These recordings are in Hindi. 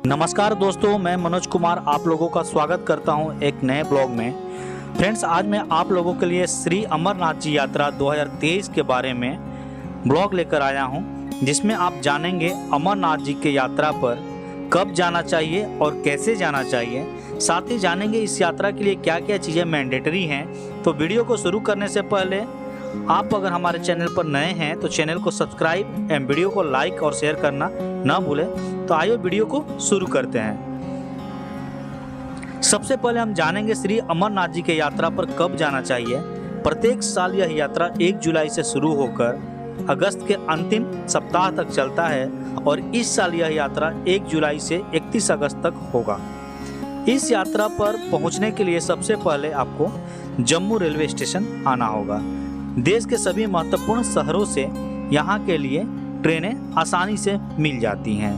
नमस्कार दोस्तों, मैं मनोज कुमार आप लोगों का स्वागत करता हूं एक नए ब्लॉग में। फ्रेंड्स, आज मैं आप लोगों के लिए श्री अमरनाथ जी यात्रा 2023 के बारे में ब्लॉग लेकर आया हूं, जिसमें आप जानेंगे अमरनाथ जी के यात्रा पर कब जाना चाहिए और कैसे जाना चाहिए। साथ ही जानेंगे इस यात्रा के लिए क्या क्या चीज़ें मैंडेटरी हैं। तो वीडियो को शुरू करने से पहले आप अगर हमारे चैनल पर नए हैं तो चैनल को सब्सक्राइब एवं वीडियो को लाइक और शेयर करना ना भूलें। तो आइए वीडियो को शुरू करते हैं। सबसे पहले हम जानेंगे श्री अमरनाथ जी के यात्रा पर कब जाना चाहिए। प्रत्येक साल यह यात्रा 1 जुलाई से शुरू होकर अगस्त के अंतिम सप्ताह तक चलता है और इस साल यह यात्रा 1 जुलाई से 31 अगस्त तक होगा। इस यात्रा पर पहुंचने के लिए सबसे पहले आपको जम्मू रेलवे स्टेशन आना होगा। देश के सभी महत्वपूर्ण शहरों से यहाँ के लिए ट्रेनें आसानी से मिल जाती हैं।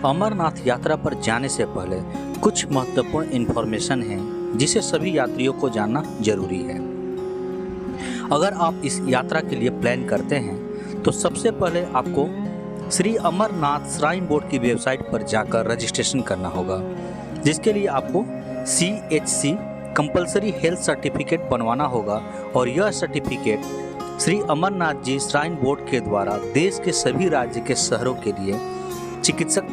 अमरनाथ यात्रा पर जाने से पहले कुछ महत्वपूर्ण इन्फॉर्मेशन है जिसे सभी यात्रियों को जानना जरूरी है। अगर आप इस यात्रा के लिए प्लान करते हैं तो सबसे पहले आपको श्री अमरनाथ श्राइन बोर्ड की वेबसाइट पर जाकर रजिस्ट्रेशन करना होगा, जिसके लिए आपको CHC कंपलसरी हेल्थ सर्टिफिकेट बनवाना होगा और यह certificate Shri Amarnath ji shrine board के द्वारा देश के सभी राज्य के शहरों के लिए चिकित्सक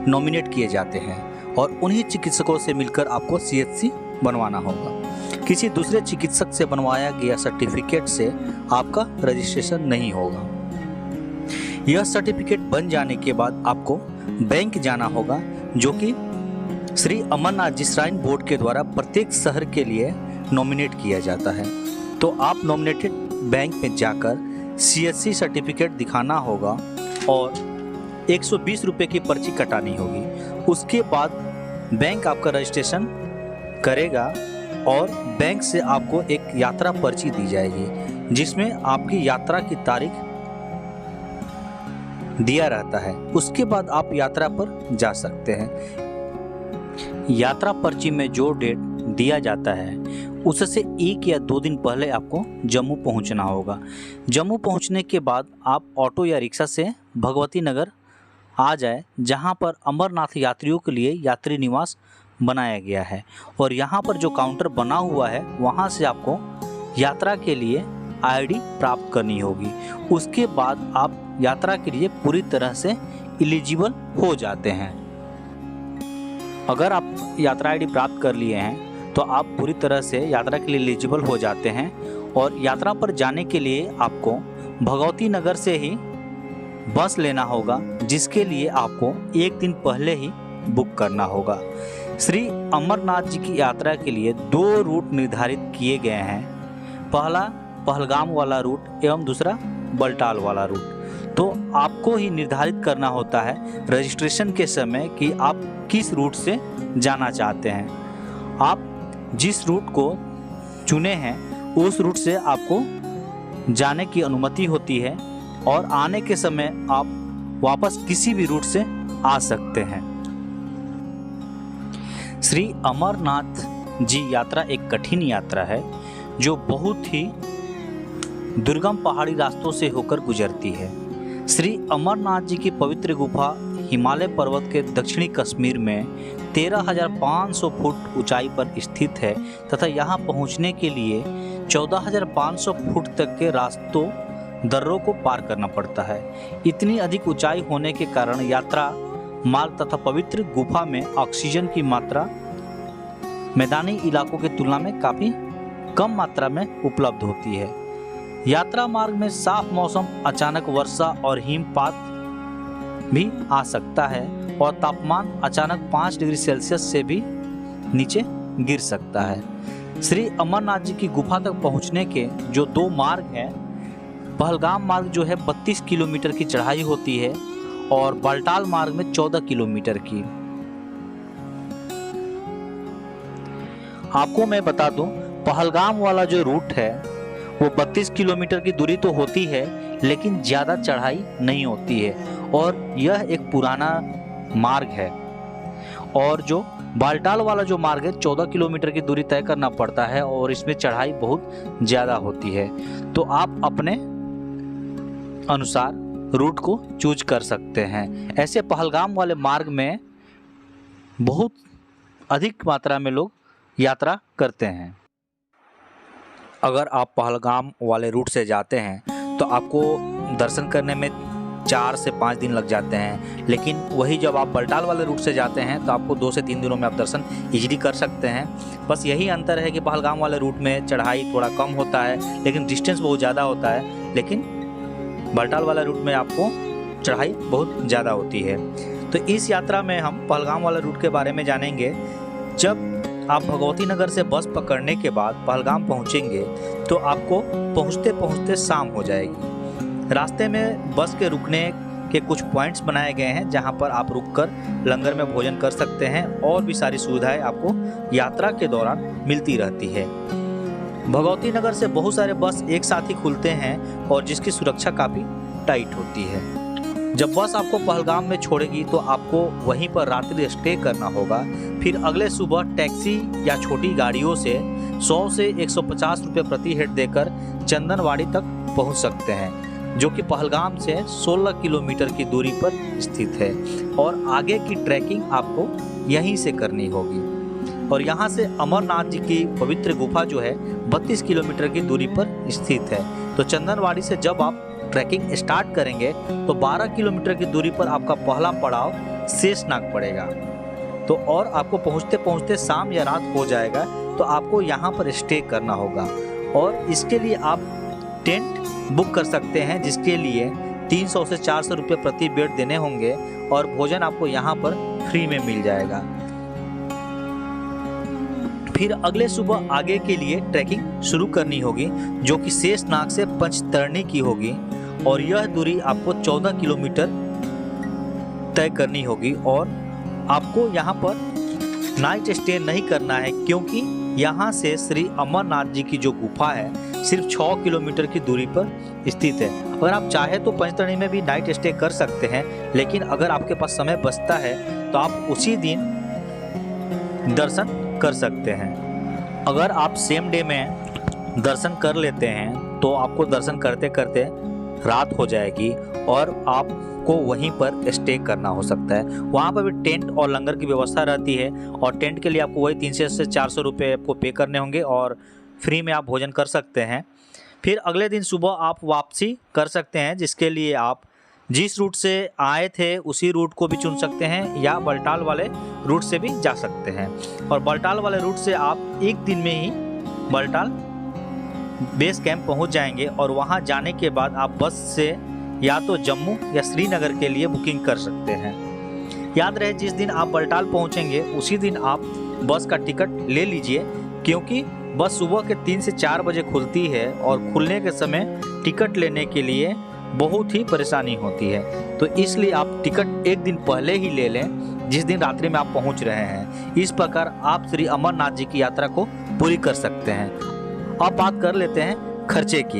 नॉमिनेट किए जाते हैं और उन्हीं चिकित्सकों से मिलकर आपको CHC बनवाना होगा। किसी दूसरे चिकित्सक से बनवाया गया सर्टिफिकेट से आपका रजिस्ट्रेशन नहीं होगा। यह सर्टिफिकेट बन जाने के बाद आपको बैंक जाना होगा, जो कि श्री अमरनाथ जी श्राइन बोर्ड के द्वारा प्रत्येक शहर के लिए नॉमिनेट किया जाता है। तो आप नॉमिनेटेड बैंक में जाकर CHC सर्टिफिकेट दिखाना होगा और 120 रुपये की पर्ची कटानी होगी। उसके बाद बैंक आपका रजिस्ट्रेशन करेगा और बैंक से आपको एक यात्रा पर्ची दी जाएगी, जिसमें आपकी यात्रा की तारीख दिया रहता है। उसके बाद आप यात्रा पर जा सकते हैं। यात्रा पर्ची में जो डेट दिया जाता है उससे 1 या 2 दिन पहले आपको जम्मू पहुंचना होगा। जम्मू पहुंचने के बाद आप ऑटो या रिक्शा से भगवती नगर आ जाए, जहां पर अमरनाथ यात्रियों के लिए यात्री निवास बनाया गया है और यहां पर जो काउंटर बना हुआ है वहां से आपको यात्रा के लिए ID प्राप्त करनी होगी। उसके बाद आप यात्रा के लिए पूरी तरह से एलिजिबल हो जाते हैं। अगर आप यात्रा ID प्राप्त कर लिए हैं तो आप पूरी तरह से यात्रा के लिए एलिजिबल हो जाते हैं और यात्रा पर जाने के लिए आपको भगवती नगर से ही बस लेना होगा, जिसके लिए आपको 1 दिन पहले ही बुक करना होगा। श्री अमरनाथ जी की यात्रा के लिए 2 रूट निर्धारित किए गए हैं। पहला पहलगाम वाला रूट एवं दूसरा बलटाल वाला रूट। तो आपको ही निर्धारित करना होता है रजिस्ट्रेशन के समय कि आप किस रूट से जाना चाहते हैं। आप जिस रूट को चुने हैं उस रूट से आपको जाने की अनुमति होती है और आने के समय आप वापस किसी भी रूट से आ सकते हैं। श्री अमरनाथ जी यात्रा एक कठिन यात्रा है जो बहुत ही दुर्गम पहाड़ी रास्तों से होकर गुजरती है। श्री अमरनाथ जी की पवित्र गुफा हिमालय पर्वत के दक्षिणी कश्मीर में 13,500 फुट ऊंचाई पर स्थित है तथा यहाँ पहुँचने के लिए 14,500 फुट तक के रास्तों दर्रों को पार करना पड़ता है। इतनी अधिक ऊंचाई होने के कारण यात्रा मार्ग तथा पवित्र गुफा में ऑक्सीजन की मात्रा मैदानी इलाकों की तुलना में काफ़ी कम मात्रा में उपलब्ध होती है। यात्रा मार्ग में साफ मौसम, अचानक वर्षा और हिमपात भी आ सकता है और तापमान अचानक 5 डिग्री सेल्सियस से भी नीचे गिर सकता है। श्री अमरनाथ जी की गुफा तक पहुंचने के जो 2 मार्ग हैं, पहलगाम मार्ग जो है 32 किलोमीटर की चढ़ाई होती है और बलटाल मार्ग में 14 किलोमीटर की। आपको मैं बता दूं, पहलगाम वाला जो रूट है वो 32 किलोमीटर की दूरी तो होती है, लेकिन ज़्यादा चढ़ाई नहीं होती है और यह एक पुराना मार्ग है। और जो बालटाल वाला जो मार्ग है 14 किलोमीटर की दूरी तय करना पड़ता है और इसमें चढ़ाई बहुत ज़्यादा होती है। तो आप अपने अनुसार रूट को चूज कर सकते हैं। ऐसे पहलगाम वाले मार्ग में बहुत अधिक मात्रा में लोग यात्रा करते हैं। अगर आप पहलगाम वाले रूट से जाते हैं तो आपको दर्शन करने में 4 से 5 दिन लग जाते हैं, लेकिन वही जब आप बलटाल वाले रूट से जाते हैं तो आपको 2 से 3 दिनों में आप दर्शन इजीली कर सकते हैं। बस यही अंतर है कि पहलगाम वाले रूट में चढ़ाई थोड़ा कम होता है, लेकिन डिस्टेंस बहुत ज़्यादा होता है, लेकिन बलटाल वाला रूट में आपको चढ़ाई बहुत ज़्यादा होती है। तो इस यात्रा में हम पहलगाम वाले रूट के बारे में जानेंगे। जब आप भगवती नगर से बस पकड़ने के बाद पहलगाम पहुंचेंगे तो आपको पहुंचते पहुंचते शाम हो जाएगी। रास्ते में बस के रुकने के कुछ पॉइंट्स बनाए गए हैं जहां पर आप रुककर लंगर में भोजन कर सकते हैं और भी सारी सुविधाएं आपको यात्रा के दौरान मिलती रहती है। भगवती नगर से बहुत सारे बस एक साथ ही खुलते हैं और जिसकी सुरक्षा काफ़ी टाइट होती है। जब बस आपको पहलगाम में छोड़ेगी तो आपको वहीं पर रात्रि स्टे करना होगा। फिर अगले सुबह टैक्सी या छोटी गाड़ियों से 100 से 150 रुपये प्रति हेड देकर चंदनवाड़ी तक पहुंच सकते हैं, जो कि पहलगाम से 16 किलोमीटर की दूरी पर स्थित है और आगे की ट्रैकिंग आपको यहीं से करनी होगी। और यहाँ से अमरनाथ जी की पवित्र गुफा जो है 32 किलोमीटर की दूरी पर स्थित है। तो चंदनवाड़ी से जब आप ट्रैकिंग स्टार्ट करेंगे तो 12 किलोमीटर की दूरी पर आपका पहला पड़ाव शेषनाग पड़ेगा। तो और आपको पहुँचते पहुँचते शाम या रात हो जाएगा, तो आपको यहाँ पर स्टे करना होगा और इसके लिए आप टेंट बुक कर सकते हैं, जिसके लिए 300 से 400 रुपये प्रति बेड देने होंगे और भोजन आपको यहाँ पर फ्री में मिल जाएगा। फिर अगले सुबह आगे के लिए ट्रैकिंग शुरू करनी होगी, जो कि शेषनाग से पंचतरणी की होगी और यह दूरी आपको 14 किलोमीटर तय करनी होगी। और आपको यहाँ पर नाइट स्टे नहीं करना है, क्योंकि यहाँ से श्री अमरनाथ जी की जो गुफा है सिर्फ 6 किलोमीटर की दूरी पर स्थित है। अगर आप चाहे तो पंचतरणी में भी नाइट स्टे कर सकते हैं, लेकिन अगर आपके पास समय बचता है तो आप उसी दिन दर्शन कर सकते हैं। अगर आप सेम डे में दर्शन कर लेते हैं तो आपको दर्शन करते करते रात हो जाएगी और आपको वहीं पर स्टे करना हो सकता है। वहाँ पर भी टेंट और लंगर की व्यवस्था रहती है और टेंट के लिए आपको वही 300 से 400 रुपये आपको पे करने होंगे और फ्री में आप भोजन कर सकते हैं। फिर अगले दिन सुबह आप वापसी कर सकते हैं, जिसके लिए आप जिस रूट से आए थे उसी रूट को भी चुन सकते हैं या बलटाल वाले रूट से भी जा सकते हैं। और बलटाल वाले रूट से आप एक दिन में ही बलटाल बेस कैंप पहुंच जाएंगे और वहां जाने के बाद आप बस से या तो जम्मू या श्रीनगर के लिए बुकिंग कर सकते हैं। याद रहे, जिस दिन आप बलटाल पहुंचेंगे उसी दिन आप बस का टिकट ले लीजिए, क्योंकि बस सुबह के 3 से 4 बजे खुलती है और खुलने के समय टिकट लेने के लिए बहुत ही परेशानी होती है। तो इसलिए आप टिकट एक दिन पहले ही ले लें, जिस दिन रात्रि में आप पहुंच रहे हैं। इस प्रकार आप श्री अमरनाथ जी की यात्रा को पूरी कर सकते हैं। अब बात कर लेते हैं खर्चे की।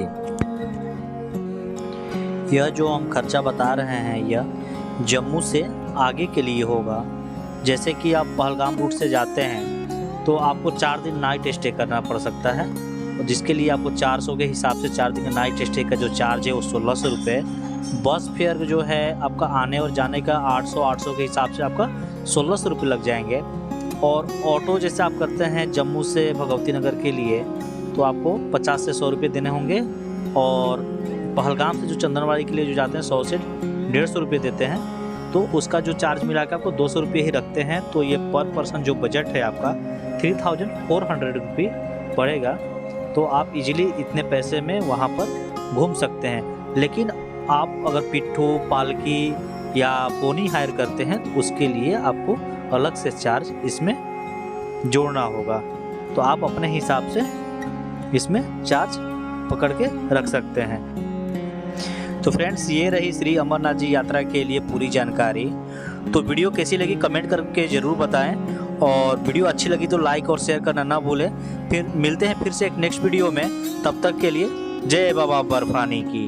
यह जो हम खर्चा बता रहे हैं यह जम्मू से आगे के लिए होगा। जैसे कि आप पहलगाम रूट से जाते हैं तो आपको 4 दिन नाइट स्टे करना पड़ सकता है, जिसके लिए आपको 400 के हिसाब से 4 दिन का नाइट स्टे का जो चार्ज है वो 1600 रुपये। बस फेयर जो है आपका आने और जाने का 800 के हिसाब से आपका 1600 रुपये लग जाएंगे। और ऑटो जैसे आप करते हैं जम्मू से भगवती नगर के लिए तो आपको 50 से 100 रुपये देने होंगे। और पहलगाम से जो चंदनवाड़ी के लिए जो जाते हैं 100 से 150 रुपये देते हैं, तो उसका जो चार्ज मिला के आपको 200 रुपये ही रखते हैं। तो ये पर पर्सन जो बजट है आपका 3400 रुपये पड़ेगा। तो आप इजीली इतने पैसे में वहाँ पर घूम सकते हैं। लेकिन आप अगर पिट्ठू, पालकी या पोनी हायर करते हैं तो उसके लिए आपको अलग से चार्ज इसमें जोड़ना होगा। तो आप अपने हिसाब से इसमें चार्ज पकड़ के रख सकते हैं। तो फ्रेंड्स, ये रही श्री अमरनाथ जी यात्रा के लिए पूरी जानकारी। तो वीडियो कैसी लगी कमेंट करके ज़रूर बताएं और वीडियो अच्छी लगी तो लाइक और शेयर करना ना भूलें। फिर मिलते हैं फिर से एक नेक्स्ट वीडियो में, तब तक के लिए जय बाबा बर्फानी की।